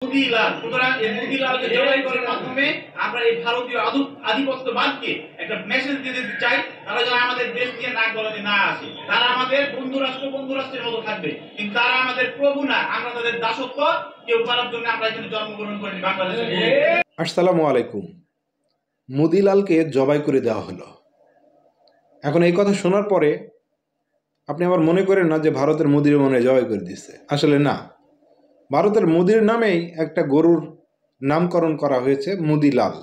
সুতরাং এই মুদিলালকে জবাই করার মাধ্যমে আমরা এই ভারতীয় আধিপত্যবাদকে একটা মেসেজ দিতে চাই, তারা যেন আমাদের দেশ নিয়ে নাক গলাতে না আসে। তারা আমাদের বন্ধুরাষ্ট্রের মতো থাকবে, কিন্তু তারা আমাদের প্রভু না, আমরা তাদের দাসত্ব কেউ করার জন্য আমরা এখানে জন্মগ্রহণ করিনি বাংলাদেশে। আসসালামু আলাইকুম। মুদিলালকে জবাই করে দেওয়া হলো। এখন এই কথা শোনার পরে আপনি আবার মনে করেন না যে ভারতের মুদির মনে জবাই করে দিচ্ছে। আসলে না, ভারতের মুদির নামেই একটা গরুর নামকরণ করা হয়েছে মুদিলাল।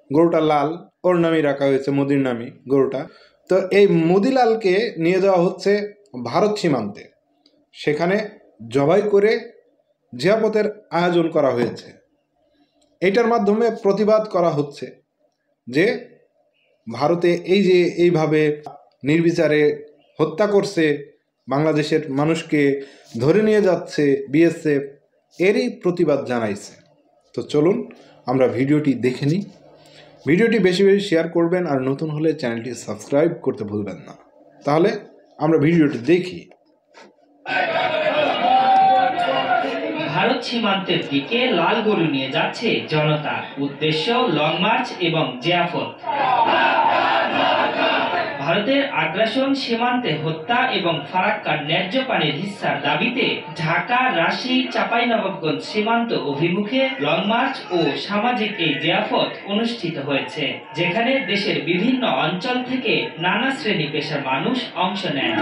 গরুটা লাল, ওর নামেই রাখা হয়েছে মুদির নামে গরুটা। তো এই মুদিলালকে নিয়ে যাওয়া হচ্ছে ভারত সীমান্তে, সেখানে জবাই করে জিয়াপতের আয়োজন করা হয়েছে। এটার মাধ্যমে প্রতিবাদ করা হচ্ছে যে ভারতে এই যে এইভাবে নির্বিচারে হত্যা করছে, বাংলাদেশের মানুষকে ধরে নিয়ে যাচ্ছে বিএসএফ, এরই প্রতিবাদ জানাইছে। তো চলুন আমরা ভিডিওটি দেখে নিই। ভিডিওটি বেশি বেশি শেয়ার করবেন, আর নতুন হলে চ্যানেলটি সাবস্ক্রাইব করতে ভুলবেন না। তাহলে আমরা ভিডিওটি দেখি। ভারত সীমান্তের দিকে লাল গরু নিয়ে যাচ্ছে জনতা। উদ্দেশ্য লং মার্চ এবং জিয়াফত। ভারতের আগ্রাসন, সীমান্তে হত্যা এবং ফারাক্কার ন্যায্য পানির হিস্সার দাবিতে ঢাকা, রাজশাহী, চাঁপাইনবাবগঞ্জ সীমান্ত অভিমুখে লং মার্চ ও সামাজিক এই জিয়াফত অনুষ্ঠিত হয়েছে, যেখানে দেশের বিভিন্ন অঞ্চল থেকে নানা শ্রেণী পেশার মানুষ অংশ নেন।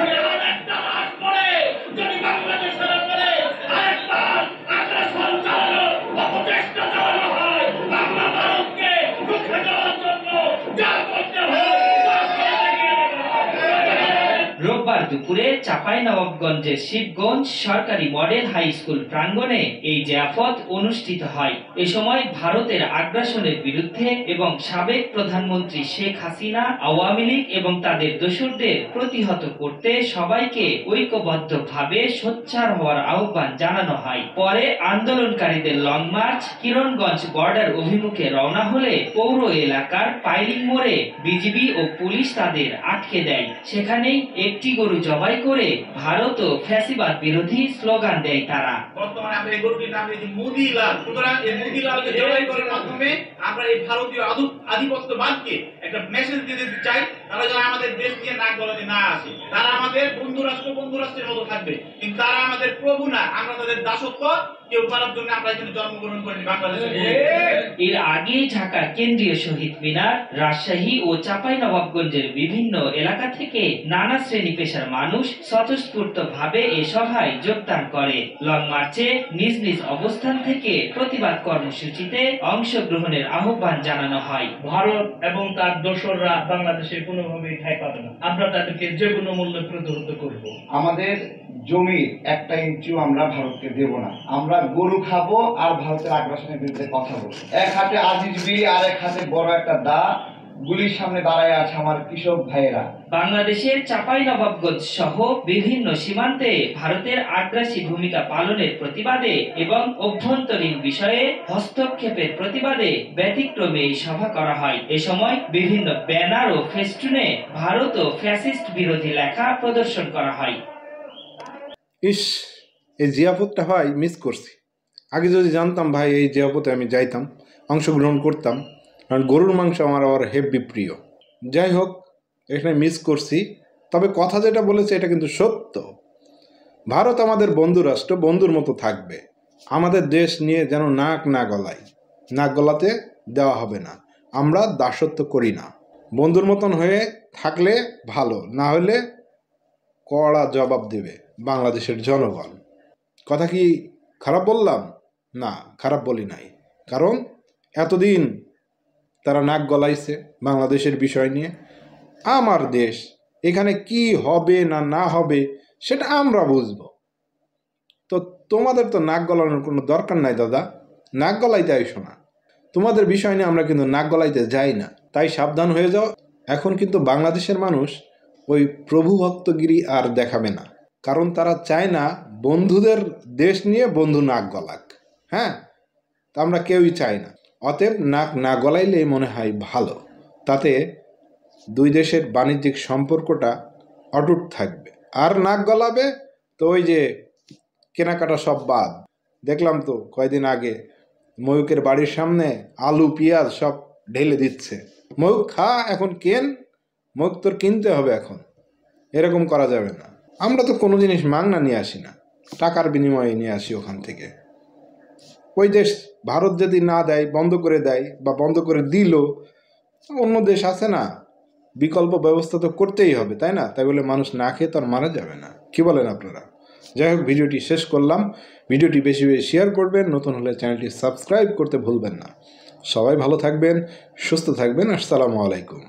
রোববার দুপুরে চাঁপাইনবাবগঞ্জের শিবগঞ্জ সরকারি মডেল হাই স্কুল প্রাঙ্গণে এই জিয়াফত অনুষ্ঠিত হয়। এ সময় ভারতের আগ্রাসনের বিরুদ্ধে এবং সাবেক প্রধানমন্ত্রী শেখ হাসিনা, আওয়ামী লীগ এবং তাদের দোসরদের প্রতিহত করতে সবাইকে ঐক্যবদ্ধভাবে সোচ্চার হওয়ার আহ্বান জানানো হয়। পরে আন্দোলনকারীদের লং মার্চ কিরণগঞ্জ বর্ডার অভিমুখে রওনা হলে পৌর এলাকার পাইলিং মোড়ে বিজিবি ও পুলিশ তাদের আটকে দেয়। সেখানেই একটি গরু জবাই করে ভারত ও ফ্যাসিবাদ বিরোধী স্লোগান দেয় তারা। বর্তমানে আমরা এই গরুটির নাম দিয়েছি মুদিলাল। সুতরাং এই মুদিলালকে জবাই করার মাধ্যমে আমরা এই ভারতীয় আধিপত্যবাদকে একটা মেসেজ দিতে চাই, তারা যেন আমাদের দেশ নিয়ে নাক গলাতে না আসে। তারা আমাদের বন্ধুরাষ্ট্রের মতো থাকবে, কিন্তু তারা আমাদের প্রভু না, আমরা তাদের দাসত্ব কেউ করার জন্য আমরা এখানে জন্মগ্রহণ করিনি বাংলাদেশে। এর আগে ঢাকার কেন্দ্রীয় শহীদ মিনার, রাজশাহী ও চাঁপাইনবাবগঞ্জের বিভিন্ন এলাকা থেকে নানা শ্রেণী পেশার মানুষ স্বতঃস্ফূর্তভাবে এই সভায় যোগদান করে। লং মার্চে নিজ নিজ অবস্থান থেকে প্রতিবাদ কর্মসূচিতে অংশগ্রহণের আহ্বান জানানো হয়। ভারত এবং তার দোসররা বাংলাদেশে কোনোভাবেই ঠাঁই পাবে না। আমরা তাদেরকে যে কোনো মূল্যে প্রতিহত করব। আমাদের জমির একটা ইঞ্চিও আমরা ভারতকে দেব না। আমরা গরু খাবো আর ভারতের আগ্রাসনের বিরুদ্ধে কথা বলবো। এক হাতে আজিজ বিড়ি আর এক হাতে বড় একটা দা, গুলির সামনে দাঁড়ায় আছে আমার কৃষক ভাইয়েরা। বাংলাদেশের চাঁপাইনবাবগঞ্জ সহ বিভিন্ন সীমান্তে ভারতের আগ্রাসী ভূমিকা পালনের প্রতিবাদে এবং অভ্যন্তরীণ বিষয়ে হস্তক্ষেপের প্রতিবাদে ব্যতিক্রমে এই সভা করা হয়। এ সময় বিভিন্ন ব্যানার ও ফেস্টুনে ভারত ও ফ্যাসিস্ট বিরোধী লেখা প্রদর্শন করা হয়। ইস, এই জিয়াপতটা ভাই মিস করছি। আগে যদি জানতাম ভাই এই জিয়াপতে আমি যাইতাম, অংশগ্রহণ করতাম, কারণ গরুর মাংস আমার আবার হেভি প্রিয়। যাই হোক, এখানে মিস করছি। তবে কথা যেটা বলেছে এটা কিন্তু সত্য। ভারত আমাদের বন্ধুরাষ্ট্র, বন্ধুর মতো থাকবে। আমাদের দেশ নিয়ে যেন নাক না গলায়, নাক গলাতে দেওয়া হবে না। আমরা দাসত্ব করি না। বন্ধুর মতন হয়ে থাকলে ভালো, না হলে কড়া জবাব দেবে বাংলাদেশের জনগণ। কথা কি খারাপ বললাম? না, খারাপ বলি নাই। কারণ এতদিন তারা নাক গলাইছে বাংলাদেশের বিষয় নিয়ে। আমার দেশ, এখানে কি হবে না না হবে সেটা আমরা বুঝব। তো তোমাদের তো নাক গলানোর কোনো দরকার নাই দাদা, নাক গলাইতে আইসো না। তোমাদের বিষয় নিয়ে আমরা কিন্তু নাক গলাইতে যাই না, তাই সাবধান হয়ে যাও। এখন কিন্তু বাংলাদেশের মানুষ ওই প্রভুভক্তগিরি আর দেখাবে না, কারণ তারা চায় না বন্ধুদের দেশ নিয়ে বন্ধু নাক গলাক। হ্যাঁ, তা আমরা কেউই চাই না। অতএব নাক না গলাইলেই মনে হয় ভালো। তাতে দুই দেশের বাণিজ্যিক সম্পর্কটা অটুট থাকবে। আর নাক গলাবে তো ওই যে কেনাকাটা সব বাদ। দেখলাম তো কয়েকদিন আগে ময়ূকের বাড়ির সামনে আলু পেঁয়াজ সব ঢেলে দিচ্ছে, ময়ূক খা এখন কেন, ময়ূক তোর কিনতে হবে এখন। এরকম করা যাবে না। আমরা তো কোনো জিনিস মাংনা নিয়ে আসি না, টাকার বিনিময়ে নিয়ে আসি ওখান থেকে। ওই দেশ ভারত যদি না দেয়, বন্ধ করে দেয় বা বন্ধ করে দিল, অন্য দেশ আছে না, বিকল্প ব্যবস্থা তো করতেই হবে, তাই না? তাই বলে মানুষ না খেয়ে তো আর মারা যাবে না। কি বলেন আপনারা? যাই হোক, ভিডিওটি শেষ করলাম। ভিডিওটি বেশি বেশি শেয়ার করবেন, নতুন হলে চ্যানেলটি সাবস্ক্রাইব করতে ভুলবেন না। সবাই ভালো থাকবেন, সুস্থ থাকবেন। আসসালামু আলাইকুম।